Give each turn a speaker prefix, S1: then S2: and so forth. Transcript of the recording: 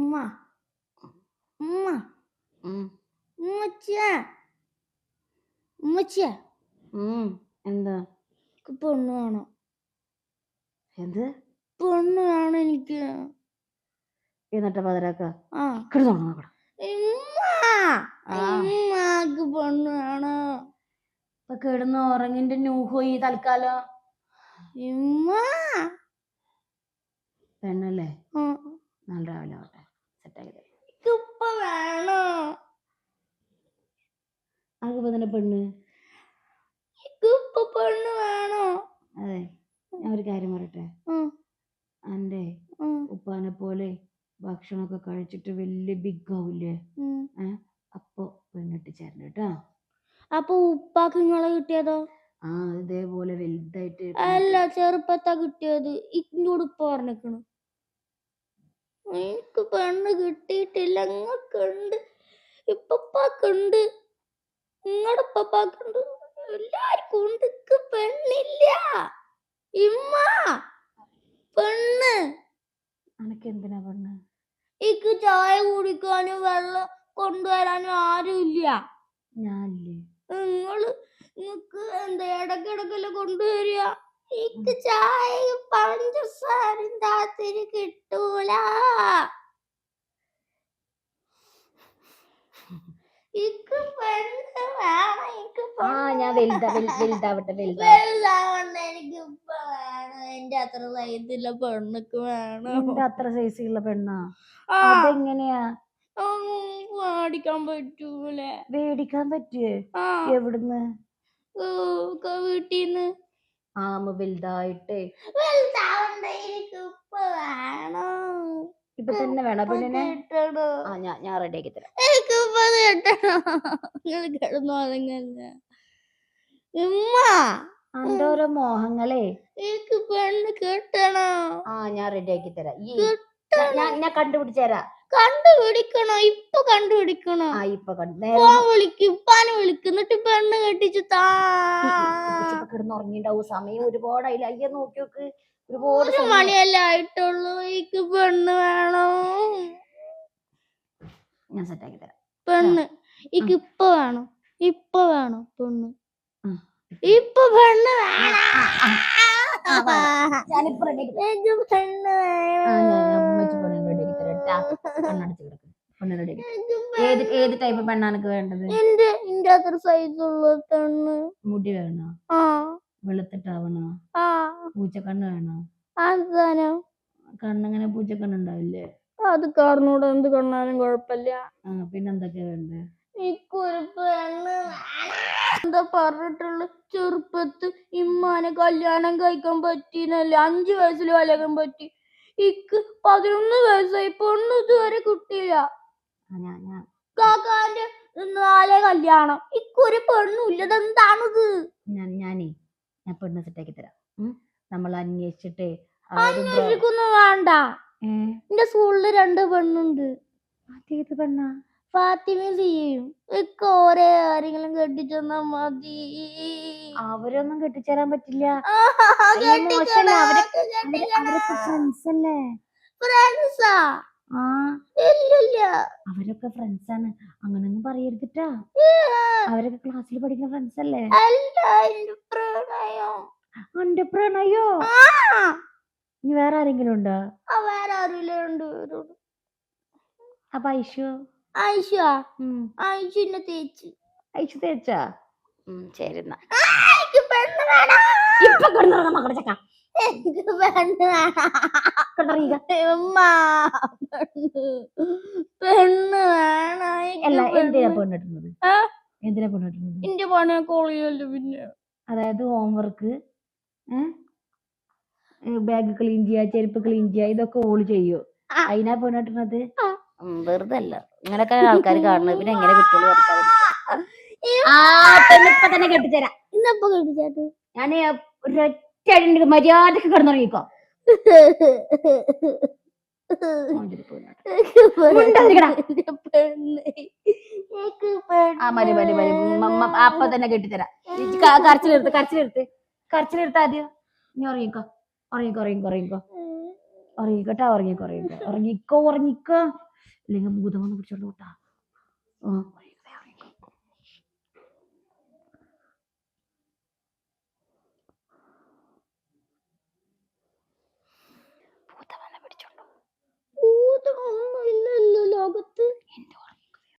S1: ഉമ്മ ഉമ്മ ഉമ്മച്ചിയെ ഉമ്മച്ചിയെ
S2: എന്താ
S1: പെണ്ണ് വേണം.
S2: എന്ത്
S1: പെണ്ണ് വേണം എനിക്ക്.
S2: എന്നിട്ട് പതരാക്ക
S1: ഉമ്മാക്ക് പെണ്ണ് വേണം.
S2: ഇപ്പൊ കിടന്ന് ഉറങ്ങിന്റെ നൂഹോയി തൽക്കാലം. പെണ്ണല്ലേ? നല്ല രാവിലെ ആവട്ടെ, സെറ്റാക്കി
S1: വേണോ?
S2: ആർക്കിപ്പോ തന്നെ പെണ്ണ്
S1: പെണ്ണ് വേണോ?
S2: അതെ, ഞാൻ ഒരു കാര്യം പറയട്ടെ. എന്റെ ഉപ്പാനെ പോലെ ഭക്ഷണമൊക്കെ കഴിച്ചിട്ട് വലിയ ബിഗ് ആവൂലേ, അപ്പൊ പെണ്ണിട്ടിച്ചേരണ്ട കേട്ടാ.
S1: അപ്പൊ ഉപ്പാക്ക് നിങ്ങളെ കിട്ടിയതോ?
S2: ഇതേപോലെ വലുതായിട്ട്.
S1: അല്ല, ചെറുപ്പത്താ കിട്ടിയത്. ഇന്നോട് ഉപ്പ പറഞ്ഞിക്കണു എനിക്ക് പെണ്ണ് കിട്ടിയിട്ടില്ല. നിങ്ങൾക്കുണ്ട്, ഇപ്പപ്പാക്കുണ്ട്, നിങ്ങളുടെ ഉപ്പപ്പാക്കുണ്ട്, എല്ലാവർക്കും ഉണ്ട്. പെണ്ണില്ല. ഇമ്മ പെണ്ണ്.
S2: അനക്ക് എന്തിനാ പെണ്ണ്?
S1: എനിക്ക് ചായ കുടിക്കാനും വെള്ളം കൊണ്ടുവരാനും ആരുമില്ല.
S2: ഞാനില്ലേ?
S1: നിങ്ങൾക്ക് എന്താ ഇടക്കിടക്കല്ലേ കൊണ്ടുവരിക? എനിക്ക് ചായയും പഞ്ചസാരയും രാത്രി കിട്ടൂല.
S2: ഞാൻ വലുതാവട്ടെ.
S1: എനിക്ക് ഇപ്പൊ വേണം. എന്റെ അത്ര സൈസുള്ള പെണ്ണൊക്കെ വേണം.
S2: എന്റെ അത്ര സൈസുള്ള പെണ്ണാ? അതെങ്ങനെയാ
S1: മേടിക്കാൻ പറ്റൂലേ?
S2: മേടിക്കാൻ പറ്റുവേ? എവിടുന്ന്?
S1: വീട്ടീന്ന്.
S2: വലുതായിട്ടേ
S1: ഇപ്പൊ
S2: തന്നെ വേണം പെണ്ണിനെ? ഞാൻ റെഡി ആക്കി തരാം. അന്റെ ഓരോ മോഹങ്ങളെ.
S1: എനിക്ക് പെണ്ണ് കിട്ടണോ?
S2: ഞാൻ റെഡി ആക്കി തരാം. ഞാൻ കണ്ടുപിടിച്ചേരാ.
S1: കണ്ടുപിടിക്കണോ? ഇപ്പൊ കണ്ടുപിടിക്കണോ? ഉപ്പാനെ വിളിക്കുന്നിട്ട് പെണ്ണ് കെട്ടിച്ചു
S2: കിടന്നുറങ്ങിണ്ടാവും. സമയം ഒരുപാടായില്ല. അയ്യ നോക്കി നോക്ക്,
S1: ഒരുപാട് മണിയല്ലേ ആയിട്ടുള്ളൂ. എനിക്ക് പെണ്ണ് വേണം.
S2: ഞാൻ സെറ്റാക്കി തരാം.
S1: പെണ്ണ് എനിക്ക് ഇപ്പൊ വേണം. ഇപ്പൊ വേണം പെണ്ണ്. ഇപ്പൊ പെണ്ണ് വേണം.
S2: ഏത് ടൈപ്പ് പെണ്ണാനക്ക് വേണ്ടത്?
S1: എന്റെ അത്ര സൈസുള്ള പെണ്ണ്.
S2: മുടി വേണോ? വെളുത്തിട്ടാവണോ? പൂച്ചക്കണ്ണ് വേണോ? കണ്ണിങ്ങനെ പൂച്ചക്കണ്ണുണ്ടാവില്ലേ?
S1: അത് കാറിനോട് എന്ത് കണ്ണാലും കുഴപ്പമില്ല.
S2: പിന്നെന്തൊക്കെയാ വേണ്ടേ?
S1: എനിക്കൊരു പെണ്ണ് എന്താ പറഞ്ഞിട്ടുള്ള? ചെറുപ്പത്ത് ഇമ്മാനെ കല്യാണം കഴിക്കാൻ പറ്റിന്നല്ലേ? 5 വയസ്സിൽ കല്യാണം പറ്റി. ഇക്ക് 11 വയസ്സായി. പെണ്ണ് ഇതുവരെ കിട്ടിയില്ല. കാക്കാന്റെ 4 കല്യാണം. ഇക്കൊരു പെണ്ണും ഇല്ല. ഇതെന്താണിത്?
S2: ഞാൻ പെണ്ണ് സെറ്റാക്കി തരാം. നമ്മൾ അന്വേഷിച്ചിട്ടേ.
S1: അന്വേഷിക്കൊന്നും വേണ്ട. എന്റെ സ്കൂളില് 2 പെണ്ണുണ്ട്.
S2: അതേത് പെണ്ണാ?
S1: ഫാത്തിമയും സിയയും. ഇക്ക് ഓരോ ആരെങ്കിലും കെട്ടിച്ചെന്നാ മതി.
S2: അവരൊന്നും കെട്ടിച്ചേരാൻ പറ്റില്ല. അവരൊക്കെ ഫ്രണ്ട്സ് ആണ്. അങ്ങനൊന്നും പറയരുതിട്ടാ. അവരൊക്കെ ക്ലാസ്സിൽ പഠിക്കുന്ന ഫ്രണ്ട്സ് അല്ലേ? എന്റെ പ്രണയോ? ഇനി വേറെ ആരെങ്കിലും ഉണ്ടോ?
S1: വേറെ ആരുമില്ല.
S2: അപ്പൊ ഐഷു തേച്ചാ? ശരി എന്നാ. ഇപ്പൊ കിടന്നുറങ്ങാൻ മക്കളുടെ ചക്ക. എന്തിനാ പെണ്ണിട്ടുന്നത്?
S1: എന്റെ പണി കോളിയല്ലോ. പിന്നെ
S2: അതായത് ഹോംവർക്ക്, ബാഗ് ക്ലീൻ ചെയ്യാ, ചെരുപ്പ് ക്ലീൻ ചെയ്യാ, ഇതൊക്കെ ഓള് ചെയ്യോ? അതിനാ പെണ്ണിട്ടുന്നത്? വെറുതെ അല്ല ഇങ്ങനൊക്കെ ആൾക്കാർ കാണുന്നത്. പിന്നെ എങ്ങനെ കുട്ടികൾ ഇപ്പൊ തന്നെ കെട്ടിത്തരാം. ഞാൻ ഒരൊറ്റ മര്യാദക്ക് കിടന്നുറങ്ങിക്കോ. അപ്പൊ തന്നെ കെട്ടിത്തരാം. കരച്ചിലെടുത്ത് ആദ്യം നീ ഉറങ്ങിക്കോ. ഉറങ്ങിക്കോട്ടാ. ഉറങ്ങിക്കോ. അല്ലെങ്കിൽ ഭൂതം വന്ന് പിടിച്ചോണ്ട് കൂട്ടാ